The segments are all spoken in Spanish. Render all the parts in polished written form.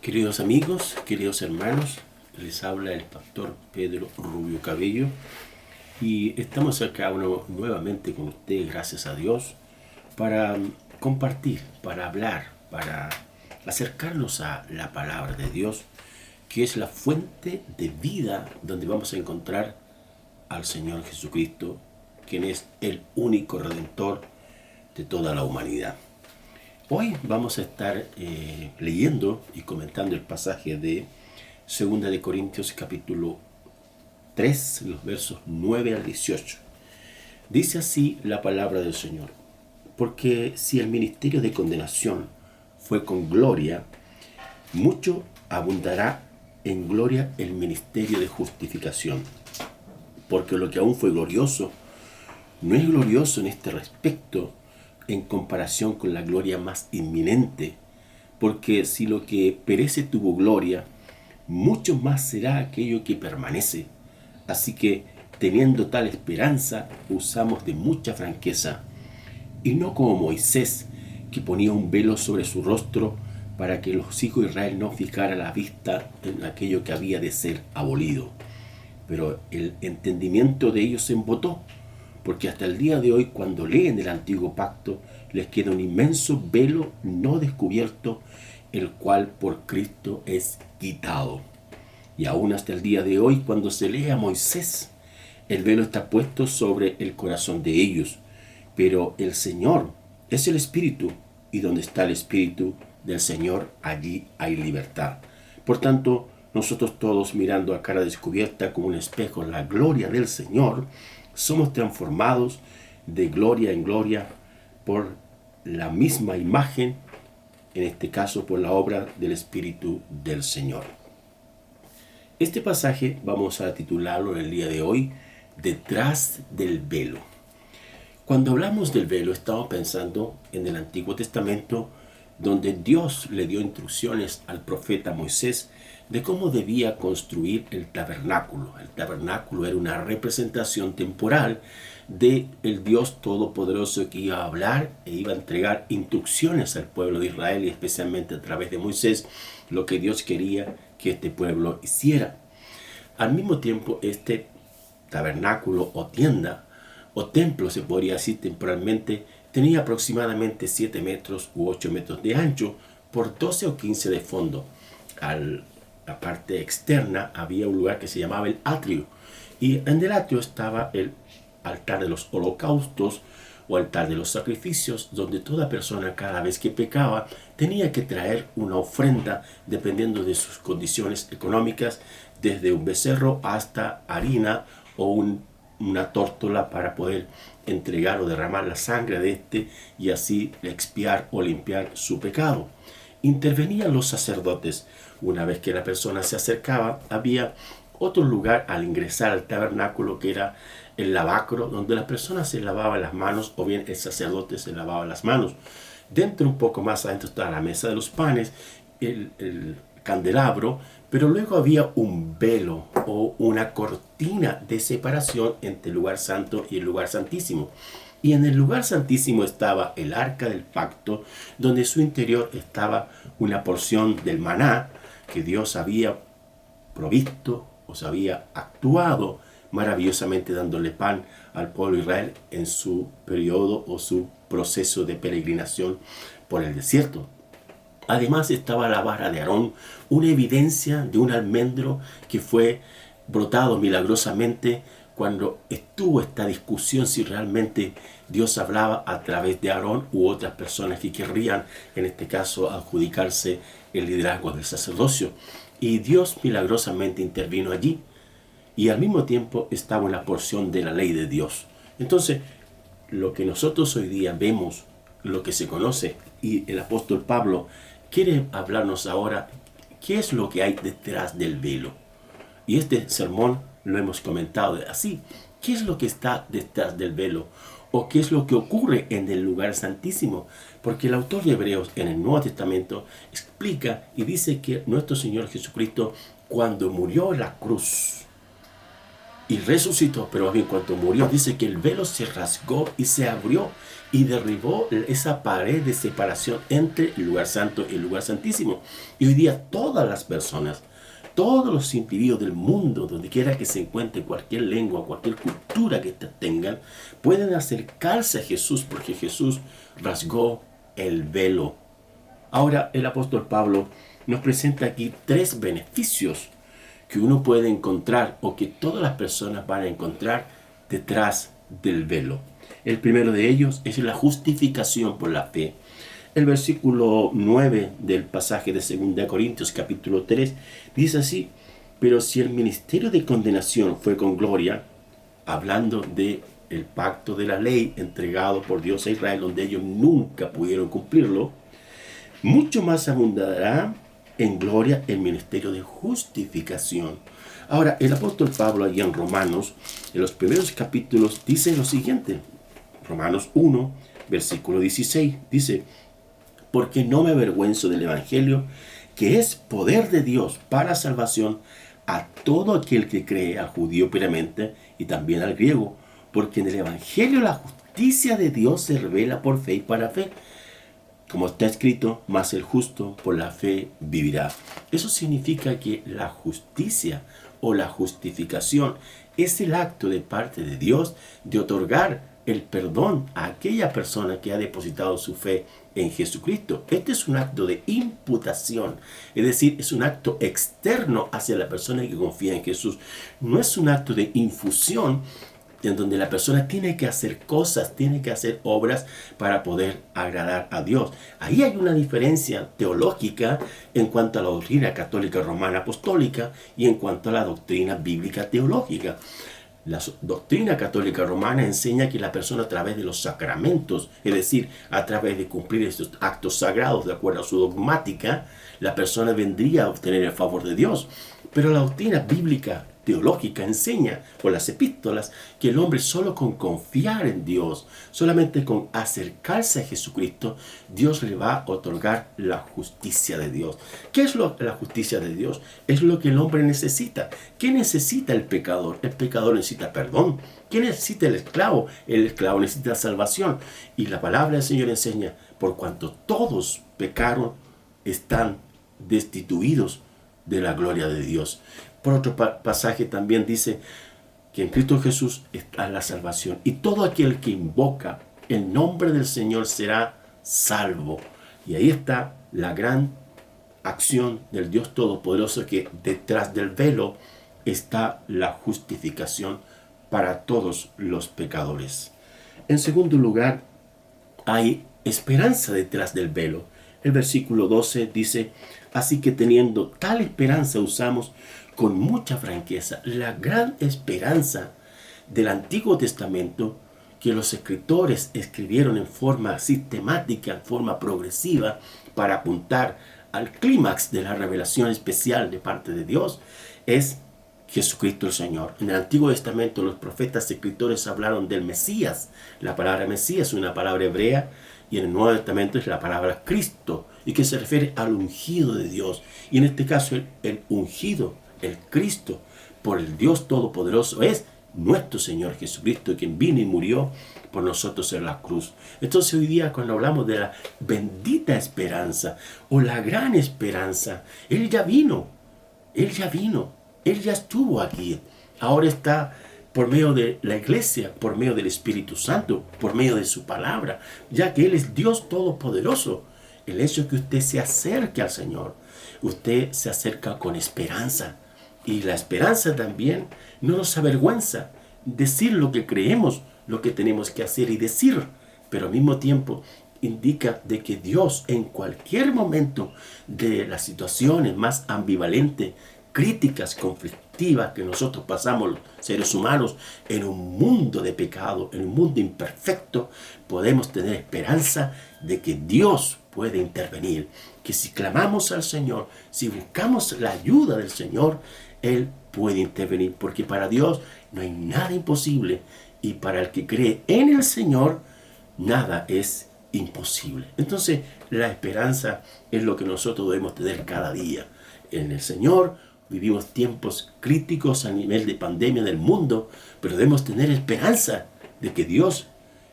Queridos amigos, queridos hermanos, les habla el pastor Pedro Rubio Cabello y estamos acá nuevamente con ustedes, gracias a Dios, para compartir, para hablar, para acercarnos a la palabra de Dios, que es la fuente de vida donde vamos a encontrar al Señor Jesucristo, quien es el único redentor de toda la humanidad. Hoy vamos a estar leyendo y comentando el pasaje de 2 Corintios capítulo 3, los versos 9 al 18. Dice así la palabra del Señor: porque si el ministerio de condenación fue con gloria, mucho abundará en gloria el ministerio de justificación. Porque lo que aún fue glorioso, no es glorioso en este respecto, en comparación con la gloria más inminente, porque si lo que perece tuvo gloria, mucho más será aquello que permanece. Así que, teniendo tal esperanza, usamos de mucha franqueza, y no como Moisés, que ponía un velo sobre su rostro para que los hijos de Israel no fijaran la vista en aquello que había de ser abolido. Pero el entendimiento de ellos se embotó, porque hasta el día de hoy, cuando leen el antiguo pacto, les queda un inmenso velo no descubierto, el cual por Cristo es quitado. Y aún hasta el día de hoy, cuando se lee a Moisés, el velo está puesto sobre el corazón de ellos. Pero el Señor es el Espíritu, y donde está el Espíritu del Señor, allí hay libertad. Por tanto, nosotros todos, mirando a cara descubierta como un espejo la gloria del Señor, somos transformados de gloria en gloria por la misma imagen, en este caso por la obra del Espíritu del Señor. Este pasaje vamos a titularlo en el día de hoy, Detrás del velo. Cuando hablamos del velo, estamos pensando en el Antiguo Testamento, donde Dios le dio instrucciones al profeta Moisés de cómo debía construir el tabernáculo. El tabernáculo era una representación temporal de el Dios Todopoderoso que iba a hablar e iba a entregar instrucciones al pueblo de Israel, y especialmente a través de Moisés, lo que Dios quería que este pueblo hiciera. Al mismo tiempo, este tabernáculo o tienda o templo, se podría decir temporalmente, tenía aproximadamente 7 metros u 8 metros de ancho por 12 o 15 de fondo. La parte externa había un lugar que se llamaba el atrio, y en el atrio estaba el altar de los holocaustos o altar de los sacrificios, donde toda persona, cada vez que pecaba, tenía que traer una ofrenda dependiendo de sus condiciones económicas, desde un becerro hasta harina o una tórtola para poder entregar o derramar la sangre de este y así expiar o limpiar su pecado. Intervenían los sacerdotes. Una vez que la persona se acercaba, había otro lugar al ingresar al tabernáculo, que era el lavacro, donde la persona se lavaba las manos, o bien el sacerdote se lavaba las manos. Dentro, un poco más adentro, estaba la mesa de los panes, el candelabro, pero luego había un velo o una cortina de separación entre el lugar santo y el lugar santísimo. Y en el lugar santísimo estaba el arca del pacto, donde en su interior estaba una porción del maná que Dios había provisto o se había actuado maravillosamente dándole pan al pueblo de Israel en su periodo o su proceso de peregrinación por el desierto. Además estaba la vara de Aarón, una evidencia de un almendro que fue brotado milagrosamente cuando estuvo esta discusión si realmente Dios hablaba a través de Aarón u otras personas que querrían, en este caso, adjudicarse el liderazgo del sacerdocio. Y Dios milagrosamente intervino allí, y al mismo tiempo estaba una porción de la ley de Dios. Entonces, lo que nosotros hoy día vemos, lo que se conoce, y el apóstol Pablo quiere hablarnos ahora, ¿qué es lo que hay detrás del velo? Y este sermón lo hemos comentado así. ¿Qué es lo que está detrás del velo? ¿O qué es lo que ocurre en el lugar santísimo? Porque el autor de Hebreos en el Nuevo Testamento explica y dice que nuestro Señor Jesucristo, cuando murió en la cruz y resucitó, pero más bien cuando murió, dice que el velo se rasgó y se abrió y derribó esa pared de separación entre el lugar santo y el lugar santísimo. Y hoy día todas las personas, todos los individuos del mundo, donde quiera que se encuentre, cualquier lengua, cualquier cultura que tengan, pueden acercarse a Jesús porque Jesús rasgó el velo. Ahora el apóstol Pablo nos presenta aquí 3 beneficios que uno puede encontrar o que todas las personas van a encontrar detrás del velo. El primero de ellos es la justificación por la fe. El versículo 9 del pasaje de 2 Corintios capítulo 3 dice así: pero si el ministerio de condenación fue con gloria, hablando de el pacto de la ley entregado por Dios a Israel, donde ellos nunca pudieron cumplirlo, mucho más abundará en gloria el ministerio de justificación. Ahora, el apóstol Pablo allí en Romanos, en los primeros capítulos, dice lo siguiente. Romanos 1, versículo 16, dice: porque no me avergüenzo del Evangelio, que es poder de Dios para salvación a todo aquel que cree, al judío primeramente y también al griego, porque en el Evangelio la justicia de Dios se revela por fe y para fe. Como está escrito, mas el justo por la fe vivirá. Eso significa que la justicia o la justificación es el acto de parte de Dios de otorgar el perdón a aquella persona que ha depositado su fe en Jesucristo. Este es un acto de imputación, es decir, es un acto externo hacia la persona que confía en Jesús. No es un acto de infusión en donde la persona tiene que hacer cosas, tiene que hacer obras para poder agradar a Dios. Ahí hay una diferencia teológica en cuanto a la doctrina católica romana apostólica y en cuanto a la doctrina bíblica teológica. La doctrina católica romana enseña que la persona a través de los sacramentos, es decir, a través de cumplir estos actos sagrados de acuerdo a su dogmática, la persona vendría a obtener el favor de Dios. Pero la doctrina bíblica teológica enseña por las epístolas que el hombre solo con confiar en Dios, solamente con acercarse a Jesucristo, Dios le va a otorgar la justicia de Dios. ¿Qué es la justicia de Dios? Es lo que el hombre necesita. ¿Qué necesita el pecador? El pecador necesita perdón. ¿Qué necesita el esclavo? El esclavo necesita salvación. Y la palabra del Señor enseña: por cuanto todos pecaron, están destituidos de la gloria de Dios. Por otro pasaje también dice que en Cristo Jesús está la salvación. Y todo aquel que invoca el nombre del Señor será salvo. Y ahí está la gran acción del Dios Todopoderoso, que detrás del velo está la justificación para todos los pecadores. En segundo lugar, hay esperanza detrás del velo. El versículo 12 dice: así que teniendo tal esperanza usamos con mucha franqueza la gran esperanza del Antiguo Testamento, que los escritores escribieron en forma sistemática, en forma progresiva, para apuntar al clímax de la revelación especial de parte de Dios, es Jesucristo el Señor. En el Antiguo Testamento los profetas escritores hablaron del Mesías. La palabra Mesías es una palabra hebrea, y en el Nuevo Testamento es la palabra Cristo, y que se refiere al ungido de Dios. Y en este caso el ungido, el Cristo, por el Dios Todopoderoso, es nuestro Señor Jesucristo, quien vino y murió por nosotros en la cruz. Entonces hoy día, cuando hablamos de la bendita esperanza o la gran esperanza, Él ya vino, Él ya estuvo aquí. Ahora está por medio de la iglesia, por medio del Espíritu Santo, por medio de su palabra, ya que Él es Dios Todopoderoso. El hecho de que usted se acerque al Señor, usted se acerca con esperanza. Y la esperanza también no nos avergüenza decir lo que creemos, lo que tenemos que hacer y decir, pero al mismo tiempo indica de que Dios, en cualquier momento de las situaciones más ambivalentes, críticas, conflictivas que nosotros pasamos los seres humanos en un mundo de pecado, en un mundo imperfecto, podemos tener esperanza de que Dios puede intervenir, que si clamamos al Señor, si buscamos la ayuda del Señor, Él puede intervenir, porque para Dios no hay nada imposible, y para el que cree en el Señor, nada es imposible. Entonces, la esperanza es lo que nosotros debemos tener cada día, en el Señor, Vivimos tiempos críticos a nivel de pandemia en el mundo, pero debemos tener esperanza de que Dios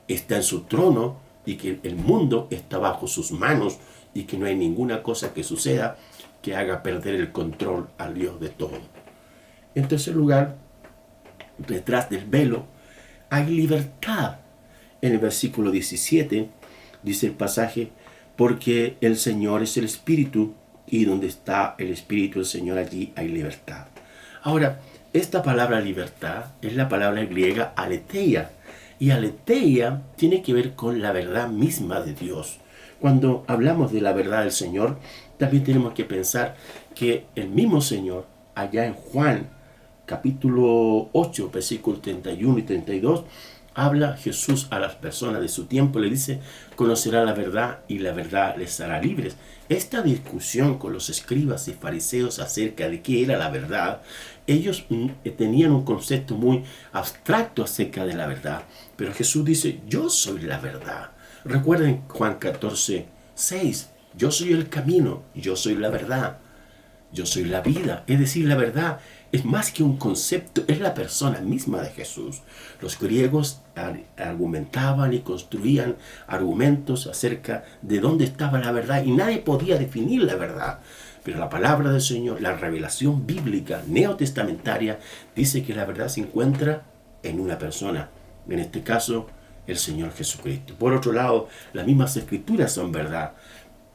está en su trono y que el mundo está bajo sus manos y que no hay ninguna cosa que suceda que haga perder el control al Dios de todo. En tercer lugar, detrás del velo hay libertad. En el versículo 17 dice el pasaje, porque el Señor es el Espíritu, y donde está el Espíritu del Señor, allí hay libertad. Ahora, esta palabra libertad es la palabra griega aletheia, y aletheia tiene que ver con la verdad misma de Dios. Cuando hablamos de la verdad del Señor, también tenemos que pensar que el mismo Señor, allá en Juan, capítulo 8, versículos 31 y 32, habla Jesús a las personas de su tiempo, le dice, conocerá la verdad y la verdad les hará libres. Esta discusión con los escribas y fariseos acerca de qué era la verdad, ellos tenían un concepto muy abstracto acerca de la verdad, pero Jesús dice, yo soy la verdad. Recuerden Juan 14, 6, yo soy el camino, yo soy la verdad, yo soy la vida. Es decir, la verdad es más que un concepto, es la persona misma de Jesús. Los griegos argumentaban y construían argumentos acerca de dónde estaba la verdad y nadie podía definir la verdad. Pero la palabra del Señor, la revelación bíblica neotestamentaria, dice que la verdad se encuentra en una persona. En este caso, el Señor Jesucristo. Por otro lado, las mismas escrituras son verdad.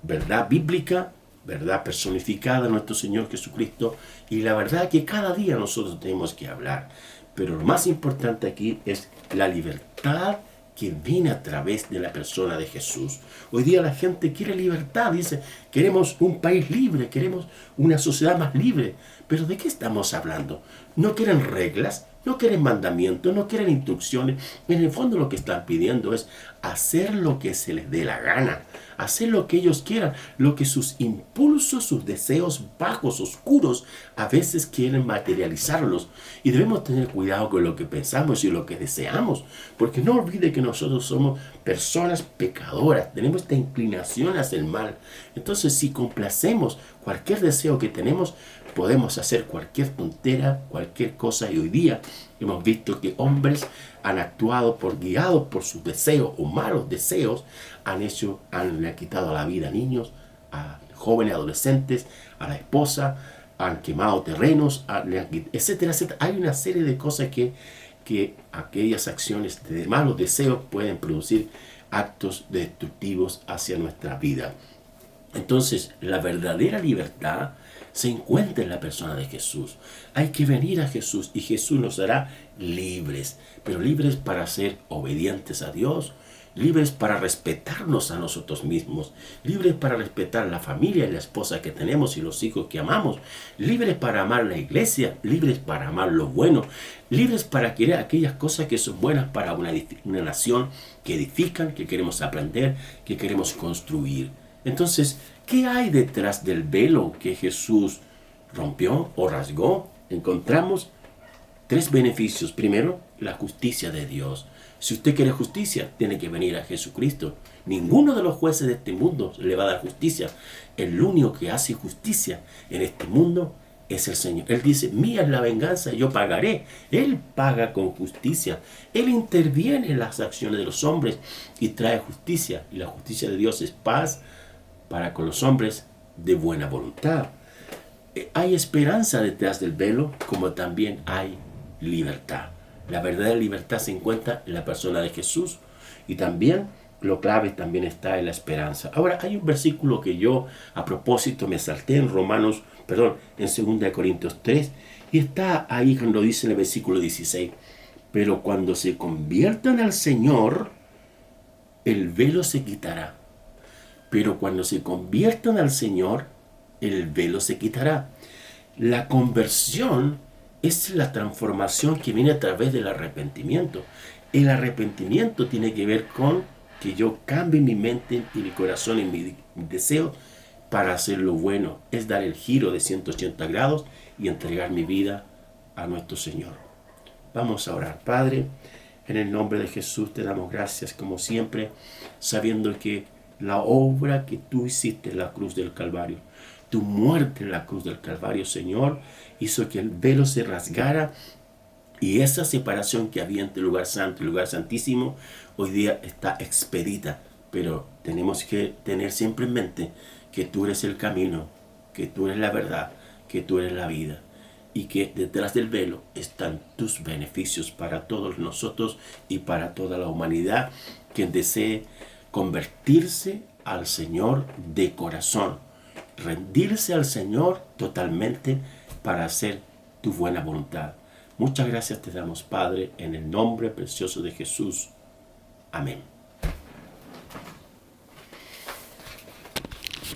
Verdad bíblica, verdad personificada en nuestro Señor Jesucristo y la verdad que cada día nosotros tenemos que hablar. Pero lo más importante aquí es la libertad que viene a través de la persona de Jesús. Hoy día la gente quiere libertad, dice, queremos un país libre, queremos una sociedad más libre. Pero ¿de qué estamos hablando? No quieren reglas, no quieren mandamientos, no quieren instrucciones. En el fondo lo que están pidiendo es hacer lo que se les dé la gana, hacer lo que ellos quieran, lo que sus impulsos, sus deseos bajos, oscuros, a veces quieren materializarlos. Y debemos tener cuidado con lo que pensamos y lo que deseamos, porque no olvide que nosotros somos personas pecadoras, tenemos esta inclinación hacia el mal. Entonces, si complacemos cualquier deseo que tenemos, podemos hacer cualquier tontera, cualquier cosa. Y hoy día hemos visto que hombres han actuado guiados por sus deseos o malos deseos, le han quitado la vida a niños, a jóvenes, adolescentes, a la esposa, han quemado terrenos, etcétera, etcétera. Hay una serie de cosas que aquellas acciones de malos deseos pueden producir actos destructivos hacia nuestra vida. Entonces, la verdadera libertad se encuentra en la persona de Jesús. Hay que venir a Jesús y Jesús nos hará libres, pero libres para ser obedientes a Dios, libres para respetarnos a nosotros mismos, libres para respetar la familia y la esposa que tenemos y los hijos que amamos, libres para amar la iglesia, libres para amar lo bueno, libres para querer aquellas cosas que son buenas para una nación que edifican, que queremos aprender, que queremos construir. Entonces, ¿qué hay detrás del velo que Jesús rompió o rasgó? Encontramos tres beneficios. Primero, la justicia de Dios. Si usted quiere justicia, tiene que venir a Jesucristo. Ninguno de los jueces de este mundo le va a dar justicia. El único que hace justicia en este mundo es el Señor. Él dice, mía es la venganza, yo pagaré. Él paga con justicia. Él interviene en las acciones de los hombres y trae justicia. Y la justicia de Dios es paz para con los hombres de buena voluntad. Hay esperanza detrás del velo, como también hay libertad. La verdadera libertad se encuentra en la persona de Jesús y también lo clave también está en la esperanza. Ahora, hay un versículo que yo a propósito me salté en en 2 Corintios 3 y está ahí cuando dice en el versículo 16, pero cuando se conviertan al Señor, el velo se quitará. Pero cuando se conviertan al Señor, el velo se quitará. La conversión es la transformación que viene a través del arrepentimiento. El arrepentimiento tiene que ver con que yo cambie mi mente y mi corazón y mi deseo para hacer lo bueno. Es dar el giro de 180 grados y entregar mi vida a nuestro Señor. Vamos a orar. Padre, en el nombre de Jesús te damos gracias como siempre, sabiendo que la obra que tú hiciste en la cruz del Calvario, tu muerte en la cruz del Calvario, Señor, hizo que el velo se rasgara y esa separación que había entre el lugar santo y el lugar santísimo hoy día está expedita. Pero tenemos que tener siempre en mente que tú eres el camino, que tú eres la verdad, que tú eres la vida y que detrás del velo están tus beneficios para todos nosotros y para toda la humanidad quien desee convertirse al Señor de corazón, rendirse al Señor totalmente para hacer tu buena voluntad. Muchas gracias te damos, Padre, en el nombre precioso de Jesús. Amén.